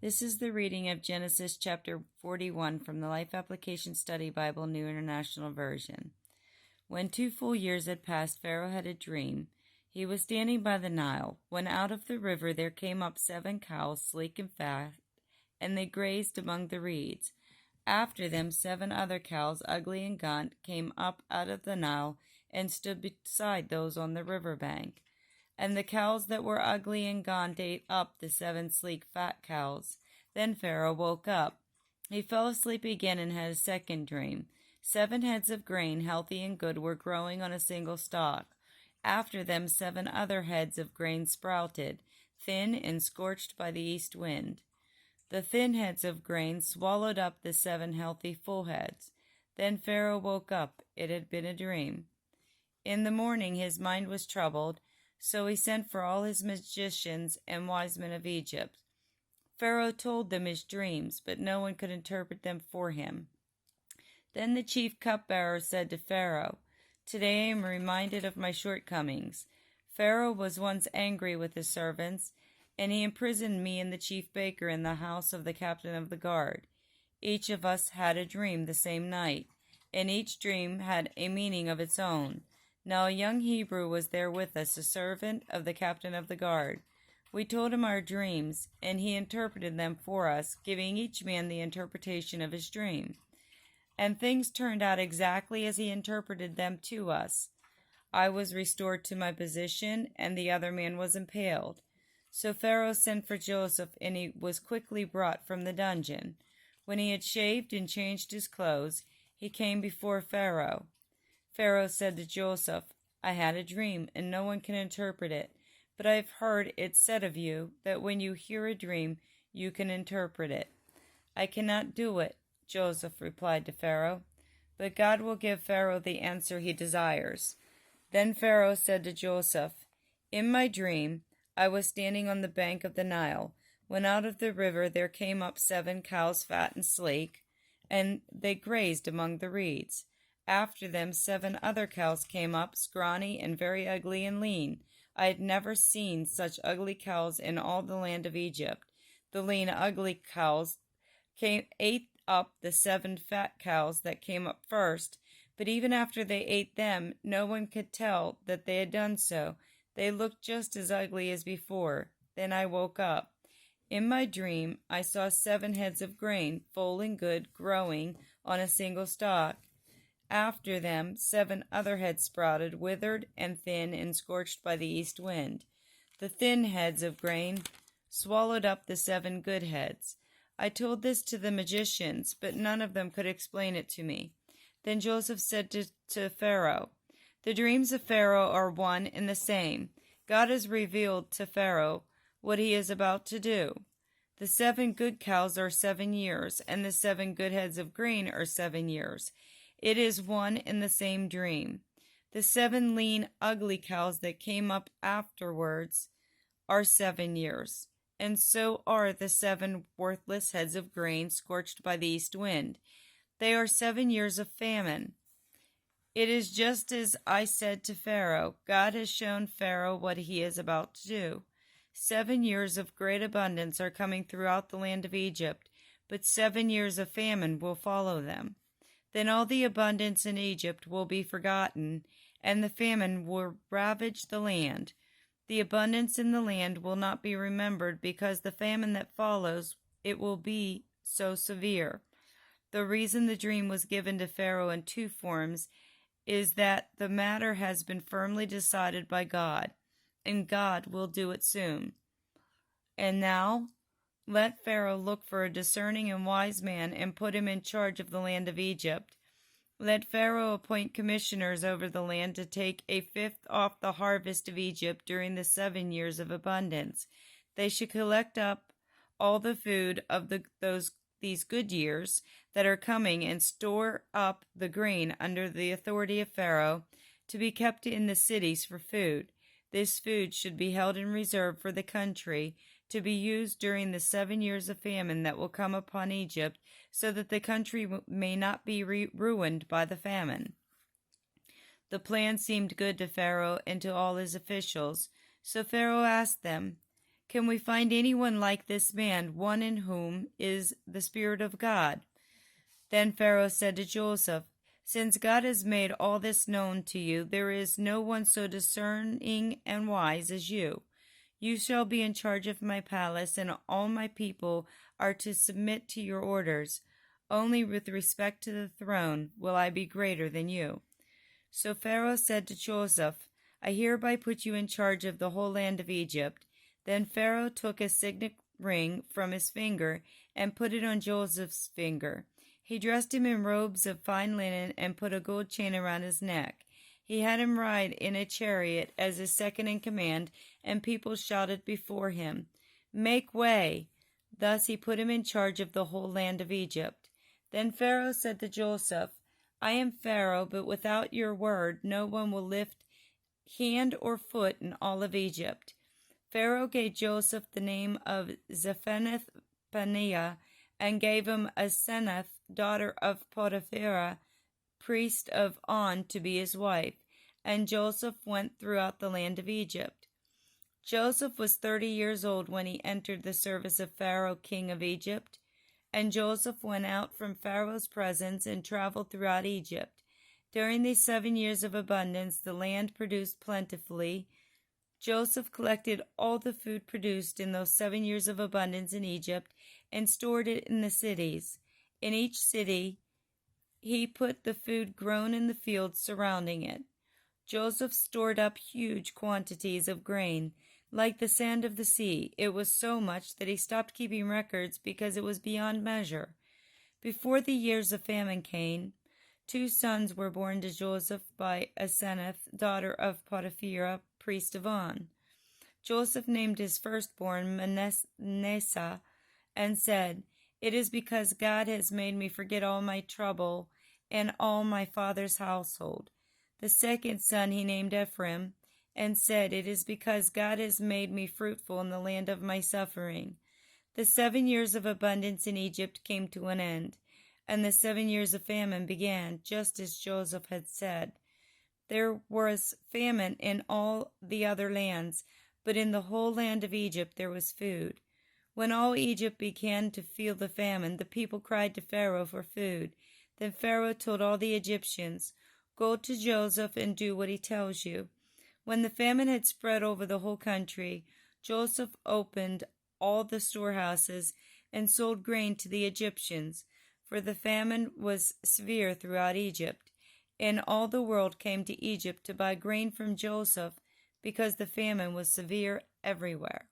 This is the reading of Genesis chapter 41 from the Life Application Study Bible, New International Version. When 2 full years had passed, Pharaoh had a dream. He was standing by the Nile, when out of the river there came up 7 cows, sleek and fat, and they grazed among the reeds. After them 7 other cows, ugly and gaunt, came up out of the Nile and stood beside those on the river bank. And the cows that were ugly and gaunt ate up the 7 sleek fat cows. Then Pharaoh woke up. He fell asleep again and had a second dream. 7 heads of grain, healthy and good, were growing on a single stalk. After them 7 other heads of grain sprouted, thin and scorched by the east wind. The thin heads of grain swallowed up the 7 healthy full heads. Then Pharaoh woke up. It had been a dream. In the morning his mind was troubled, so he sent for all his magicians and wise men of Egypt. Pharaoh told them his dreams, but no one could interpret them for him. Then the chief cupbearer said to Pharaoh, "Today I am reminded of my shortcomings. Pharaoh was once angry with his servants, and he imprisoned me and the chief baker in the house of the captain of the guard. Each of us had a dream the same night, and each dream had a meaning of its own. Now a young Hebrew was there with us, a servant of the captain of the guard. We told him our dreams, and he interpreted them for us, giving each man the interpretation of his dream. And things turned out exactly as he interpreted them to us. I was restored to my position, and the other man was impaled. So Pharaoh sent for Joseph, and he was quickly brought from the dungeon. When he had shaved and changed his clothes, he came before Pharaoh. Pharaoh said to Joseph, "I had a dream, and no one can interpret it, but I have heard it said of you that when you hear a dream, you can interpret it." "I cannot do it," Joseph replied to Pharaoh, "but God will give Pharaoh the answer he desires." Then Pharaoh said to Joseph, "In my dream, I was standing on the bank of the Nile, when out of the river there came up 7 cows fat and sleek, and they grazed among the reeds. After them 7 other cows came up, scrawny and very ugly and lean. I had never seen such ugly cows in all the land of Egypt. The lean, ugly cows ate up the 7 fat cows that came up first, but even after they ate them, no one could tell that they had done so. They looked just as ugly as before. Then I woke up. In my dream, I saw 7 heads of grain, full and good, growing on a single stalk. After them 7 other heads sprouted, withered and thin and scorched by the east wind. The thin heads of grain swallowed up the 7 good heads. I told this to the magicians, but none of them could explain it to me. Then Joseph said to Pharaoh, "The dreams of Pharaoh are one and the same. God has revealed to Pharaoh what he is about to do. The 7 good cows are 7 years, and the 7 good heads of grain are 7 years. It is one and the same dream. The 7 lean, ugly cows that came up afterwards are 7 years, and so are the 7 worthless heads of grain scorched by the east wind. They are 7 years of famine. It is just as I said to Pharaoh. God has shown Pharaoh what he is about to do. 7 years of great abundance are coming throughout the land of Egypt, but 7 years of famine will follow them. Then all the abundance in Egypt will be forgotten, and the famine will ravage the land. The abundance in the land will not be remembered, because the famine that follows it will be so severe. The reason the dream was given to Pharaoh in 2 forms is that the matter has been firmly decided by God, and God will do it soon. And now let Pharaoh look for a discerning and wise man and put him in charge of the land of Egypt. Let Pharaoh appoint commissioners over the land to take 1/5 off the harvest of Egypt during the 7 years of abundance. They should collect up all the food of these good years that are coming and store up the grain under the authority of Pharaoh to be kept in the cities for food. This food should be held in reserve for the country, to be used during the 7 years of famine that will come upon Egypt, so that the country may not be ruined by the famine." The plan seemed good to Pharaoh and to all his officials, so Pharaoh asked them, Can we find anyone like this man, one in whom is the Spirit of God?" Then Pharaoh said to Joseph, "Since God has made all this known to you, there is no one so discerning and wise as you. You shall be in charge of my palace, and all my people are to submit to your orders. Only with respect to the throne will I be greater than you." So Pharaoh said to Joseph, "I hereby put you in charge of the whole land of Egypt." Then Pharaoh took a signet ring from his finger and put it on Joseph's finger. He dressed him in robes of fine linen and put a gold chain around his neck. He had him ride in a chariot as his second in command, and people shouted before him, "Make way!" Thus he put him in charge of the whole land of Egypt. Then Pharaoh said to Joseph, "I am Pharaoh, but without your word no one will lift hand or foot in all of Egypt." Pharaoh gave Joseph the name of Zaphenath-Paneah, and gave him Asenath, daughter of Potiphera, priest of On, to be his wife. And Joseph went throughout the land of Egypt. Joseph was 30 years old when he entered the service of Pharaoh, king of Egypt. And Joseph went out from Pharaoh's presence and traveled throughout Egypt. During these 7 years of abundance, the land produced plentifully. Joseph collected all the food produced in those 7 years of abundance in Egypt and stored it in the cities. In each city, he put the food grown in the fields surrounding it. Joseph stored up huge quantities of grain, like the sand of the sea. It was so much that he stopped keeping records because it was beyond measure. Before the years of famine came, 2 sons were born to Joseph by Asenath, daughter of Potiphera, priest of On. Joseph named his firstborn Manasseh and said, "It is because God has made me forget all my trouble and all my father's household." The second son he named Ephraim and said, "It is because God has made me fruitful in the land of my suffering." The 7 years of abundance in Egypt came to an end, and the 7 years of famine began, just as Joseph had said. There was famine in all the other lands, but in the whole land of Egypt there was food. When all Egypt began to feel the famine, the people cried to Pharaoh for food. Then Pharaoh told all the Egyptians, "Go to Joseph and do what he tells you." When the famine had spread over the whole country, Joseph opened all the storehouses and sold grain to the Egyptians, for the famine was severe throughout Egypt, and all the world came to Egypt to buy grain from Joseph because the famine was severe everywhere.